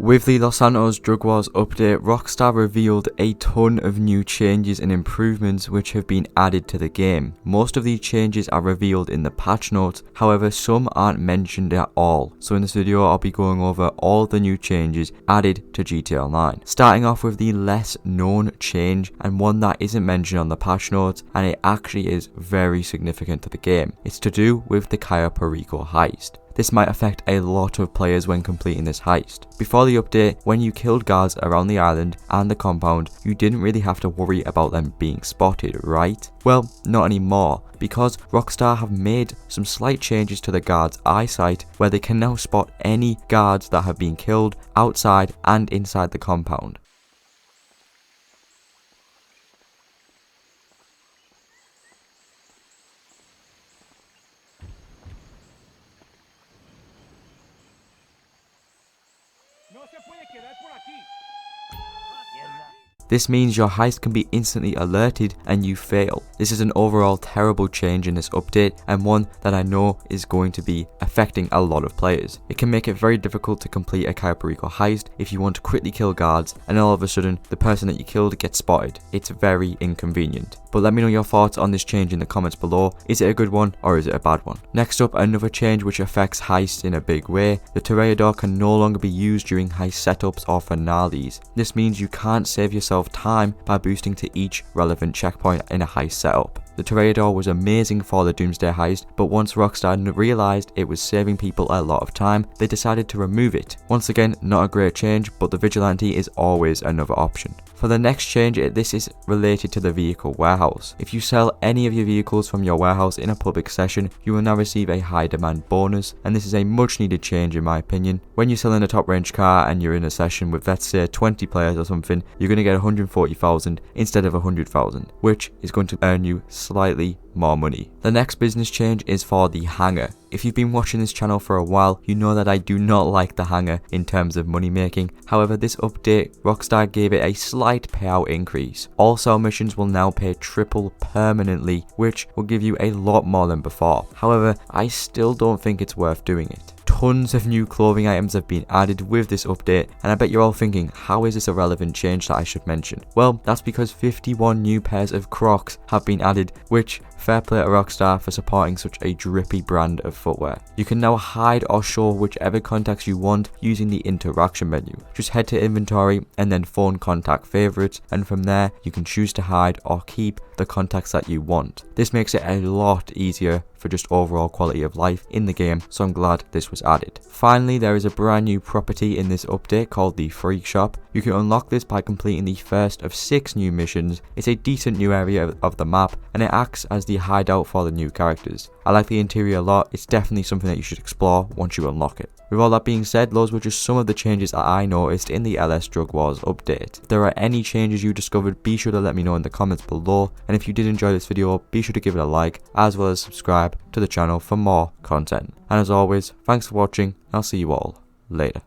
With the Los Santos Drug Wars update, Rockstar revealed a ton of new changes and improvements which have been added to the game. Most of these changes are revealed in the patch notes, however some aren't mentioned at all. So in this video I'll be going over all the new changes added to GTA Online. Starting off with the less known change, and one that isn't mentioned on the patch notes, and it actually is very significant to the game. It's to do with the Cayo Perico heist. This might affect a lot of players when completing this heist. Before the update, when you killed guards around the island and the compound, you didn't really have to worry about them being spotted, right? Well, not anymore, because Rockstar have made some slight changes to the guards' eyesight where they can now spot any guards that have been killed outside and inside the compound. This means your heist can be instantly alerted and you fail. This is an overall terrible change in this update, and one that I know is going to be affecting a lot of players. It can make it very difficult to complete a Cayo Perico heist if you want to quickly kill guards and all of a sudden the person that you killed gets spotted. It's very inconvenient. But let me know your thoughts on this change in the comments below. Is it a good one or is it a bad one? Next up, another change which affects heists in a big way. The Toreador can no longer be used during heist setups or finales. This means you can't save yourself time by boosting to each relevant checkpoint in a heist setup. The Toreador was amazing for the Doomsday heist, but once Rockstar realised it was saving people a lot of time, they decided to remove it. Once again, not a great change, but the Vigilante is always another option. For the next change, this is related to the vehicle warehouse. If you sell any of your vehicles from your warehouse in a public session, you will now receive a high demand bonus, and this is a much needed change in my opinion. When you're selling a top range car and you're in a session with, let's say, 20 players or something, you're going to get 140,000 instead of 100,000, which is going to earn you slightly more money. The next business change is for the hangar. If you've been watching this channel for a while, you know that I do not like the hangar in terms of money making. However, this update, Rockstar gave it a slight payout increase. All sell missions will now pay triple permanently, which will give you a lot more than before. However, I still don't think it's worth doing it. Tons of new clothing items have been added with this update, and I bet you're all thinking, how is this a relevant change that I should mention? Well, that's because 51 new pairs of Crocs have been added, which fair play to Rockstar for supporting such a drippy brand of footwear. You can now hide or show whichever contacts you want using the interaction menu. Just head to inventory and then phone contact favorites, and from there you can choose to hide or keep the contacts that you want. This makes it a lot easier for just overall quality of life in the game, so I'm glad this was added. Finally, there is a brand new property in this update called the Freak Shop. You can unlock this by completing the first of 6 new missions. It's a decent new area of the map, and it acts as the hideout for the new characters. I like the interior a lot. It's definitely something that you should explore once you unlock it. With all that being said, those were just some of the changes that I noticed in the LS Drug Wars update. If there are any changes you discovered, be sure to let me know in the comments below, and if you did enjoy this video, be sure to give it a like, as well as subscribe to the channel for more content. And as always, thanks for watching, and I'll see you all later.